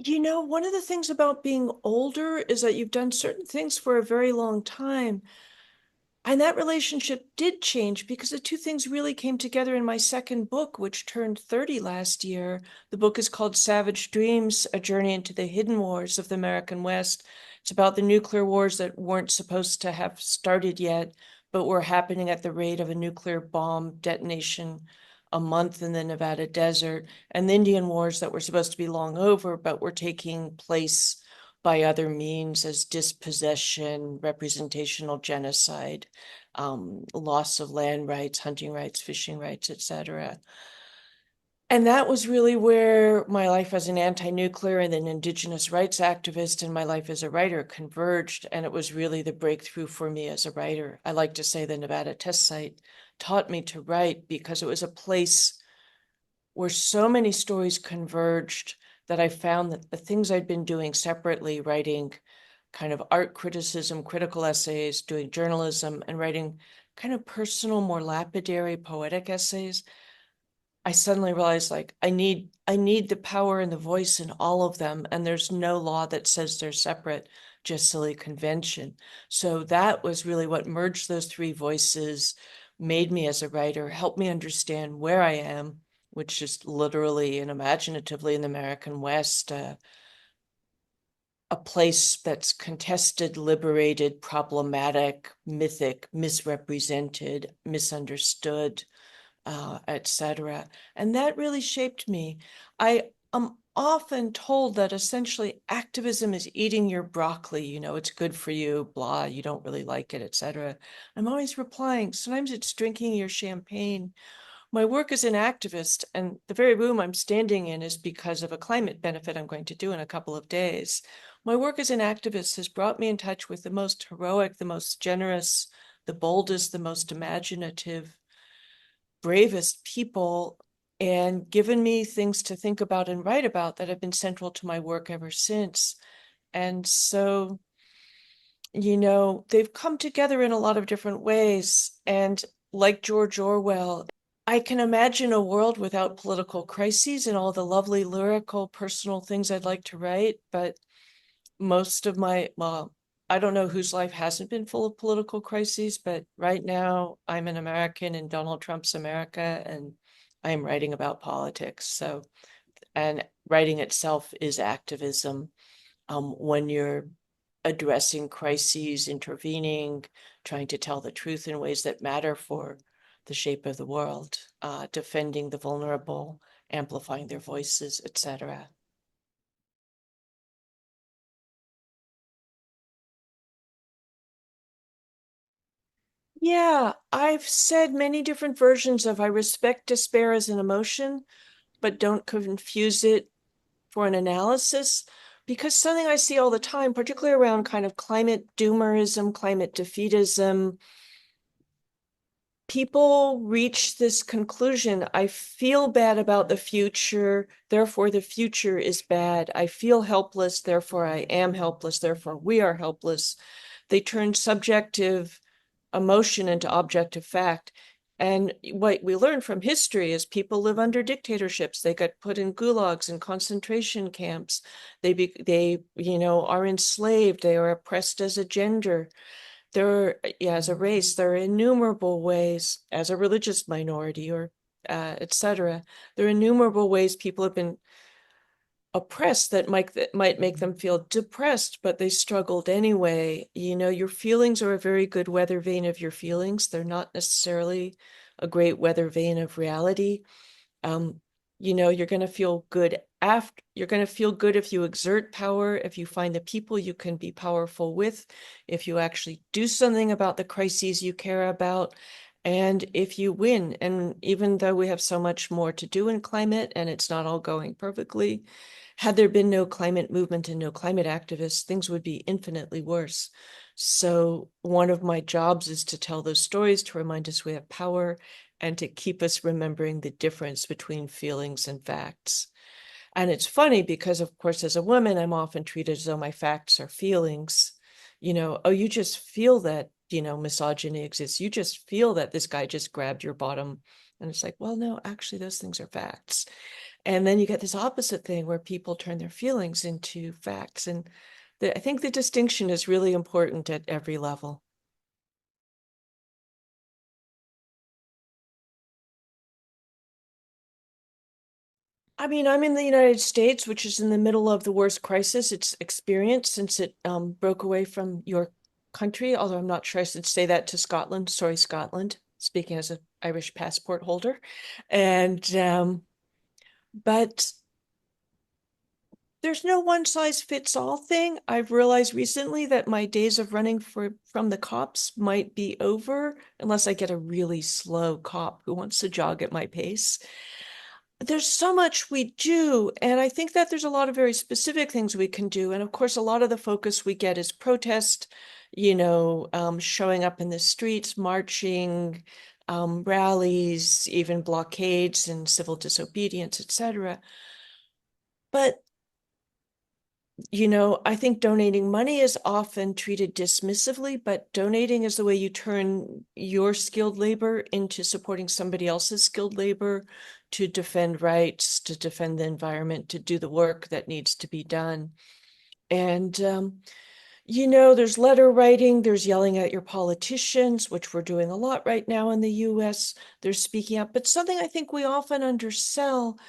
One of the things about being older is that you've done certain things for a very long time. And that relationship did change because the two things really came together in my second book, which turned 30 last year. The book is called Savage Dreams, A Journey into the Hidden Wars of the American West. It's about the nuclear wars that weren't supposed to have started yet, but were happening at the rate of a nuclear bomb detonation a month in the Nevada desert, and the Indian wars that were supposed to be long over, but were taking place by other means as dispossession, representational genocide, loss of land rights, hunting rights, fishing rights, etc. And that was really where my life as an anti-nuclear and an indigenous rights activist and my life as a writer converged. And it was really the breakthrough for me as a writer. I like to say the Nevada test site taught me to write because it was a place where so many stories converged that I found that the things I'd been doing separately, writing kind of art criticism, critical essays, doing journalism, and writing kind of personal, more lapidary, poetic essays, I suddenly realized like I need the power and the voice in all of them, and there's no law that says they're separate, just silly convention. So that was really what merged those three voices, made me as a writer, helped me understand where I am, which is literally and imaginatively in the American West, a place that's contested, liberated, problematic, mythic, misrepresented, misunderstood, etc. And that really shaped me. I am often told that essentially activism is eating your broccoli, it's good for you, blah, you don't really like it, etc. I'm always replying, sometimes it's drinking your champagne. My work as an activist, and the very room I'm standing in is because of a climate benefit I'm going to do in a couple of days. My work as an activist has brought me in touch with the most heroic, the most generous, the boldest, the most imaginative, bravest people, and given me things to think about and write about that have been central to my work ever since. And so, they've come together in a lot of different ways. And like George Orwell, I can imagine a world without political crises and all the lovely lyrical personal things I'd like to write, but most of well, I don't know whose life hasn't been full of political crises, but right now I'm an American in Donald Trump's America, and I'm writing about politics. So, and writing itself is activism. When you're addressing crises, intervening, trying to tell the truth in ways that matter for the shape of the world, defending the vulnerable, amplifying their voices, etc. Yeah, I've said many different versions of I respect despair as an emotion, but don't confuse it for an analysis, because something I see all the time, particularly around kind of climate doomerism, climate defeatism, people reach this conclusion. I feel bad about the future, therefore the future is bad. I feel helpless, therefore I am helpless, therefore we are helpless. They turn subjective emotion into objective fact. And what we learn from history is people live under dictatorships. They get put in gulags and concentration camps. They are enslaved. They are oppressed as a gender. Yeah, as a race. There are innumerable ways, as a religious minority, or etc. There are innumerable ways people have been oppressed that might make them feel depressed, but they struggled anyway. Your feelings are a very good weather vane of your feelings. They're not necessarily a great weather vane of reality. Um, you're going to feel good after, you're going to feel good if you exert power, if you find the people you can be powerful with, if you actually do something about the crises you care about, and if you win. And even though we have so much more to do in climate and it's not all going perfectly, had there been no climate movement and no climate activists, things would be infinitely worse. So one of my jobs is to tell those stories, to remind us we have power, and to keep us remembering the difference between feelings and facts. And it's funny because, of course, as a woman, I'm often treated as though my facts are feelings. Oh, you just feel that, misogyny exists. You just feel that this guy just grabbed your bottom. And it's like, well, no, actually, those things are facts. And then you get this opposite thing where people turn their feelings into facts. And I think the distinction is really important at every level. I mean, I'm in the United States, which is in the middle of the worst crisis it's experienced since it broke away from your country, although I'm not sure I should say that to Scotland. Sorry, Scotland, speaking as an Irish passport holder. And but there's no one size fits all thing. I've realized recently that my days of running from the cops might be over unless I get a really slow cop who wants to jog at my pace. There's so much we do, and I think that there's a lot of very specific things we can do. And of course, a lot of the focus we get is protest, showing up in the streets, marching, rallies, even blockades and civil disobedience, etc. But I think donating money is often treated dismissively, but donating is the way you turn your skilled labor into supporting somebody else's skilled labor to defend rights, to defend the environment, to do the work that needs to be done. And, there's letter writing, there's yelling at your politicians, which we're doing a lot right now in the US. There's speaking up. But something I think we often undersell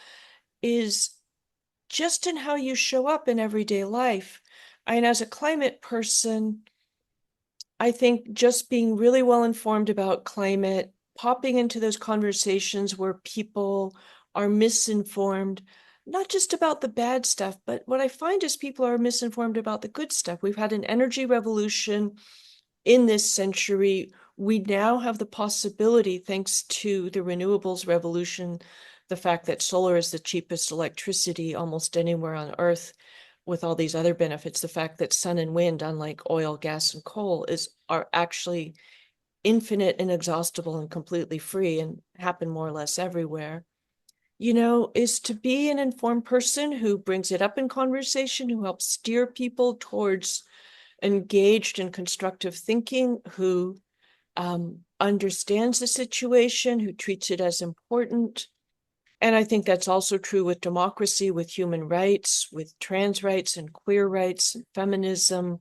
is just in how you show up in everyday life. And as a climate person, I think just being really well informed about climate, popping into those conversations where people are misinformed, not just about the bad stuff, but what I find is people are misinformed about the good stuff. We've had an energy revolution in this century. We now have the possibility, thanks to the renewables revolution, the fact that solar is the cheapest electricity almost anywhere on Earth, with all these other benefits, the fact that sun and wind, unlike oil, gas, and coal, are actually infinite, inexhaustible, and completely free and happen more or less everywhere, is to be an informed person who brings it up in conversation, who helps steer people towards engaged and constructive thinking, who understands the situation, who treats it as important. And I think that's also true with democracy, with human rights, with trans rights and queer rights, and feminism,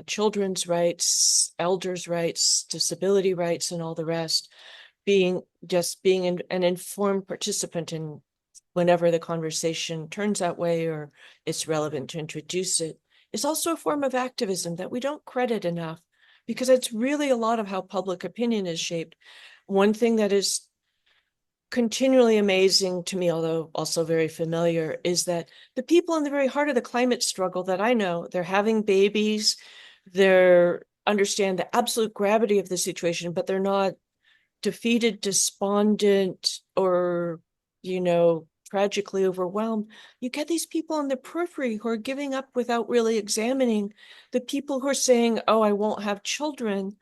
children's rights, elders' rights, disability rights, and all the rest. Being an informed participant in whenever the conversation turns that way or it's relevant to introduce it is also a form of activism that we don't credit enough, because it's really a lot of how public opinion is shaped. One thing that is continually amazing to me, although also very familiar, is that the people in the very heart of the climate struggle that I know, they're having babies, they're understand the absolute gravity of the situation, but they're not defeated, despondent, or, tragically overwhelmed. You get these people on the periphery who are giving up without really examining. The people who are saying, oh, I won't have children,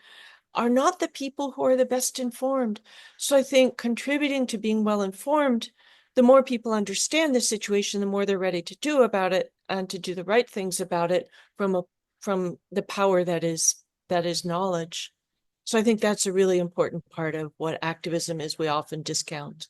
are not the people who are the best informed. So I think contributing to being well informed, the more people understand the situation, the more they're ready to do about it and to do the right things about it from the power that is knowledge. So I think that's a really important part of what activism is we often discount.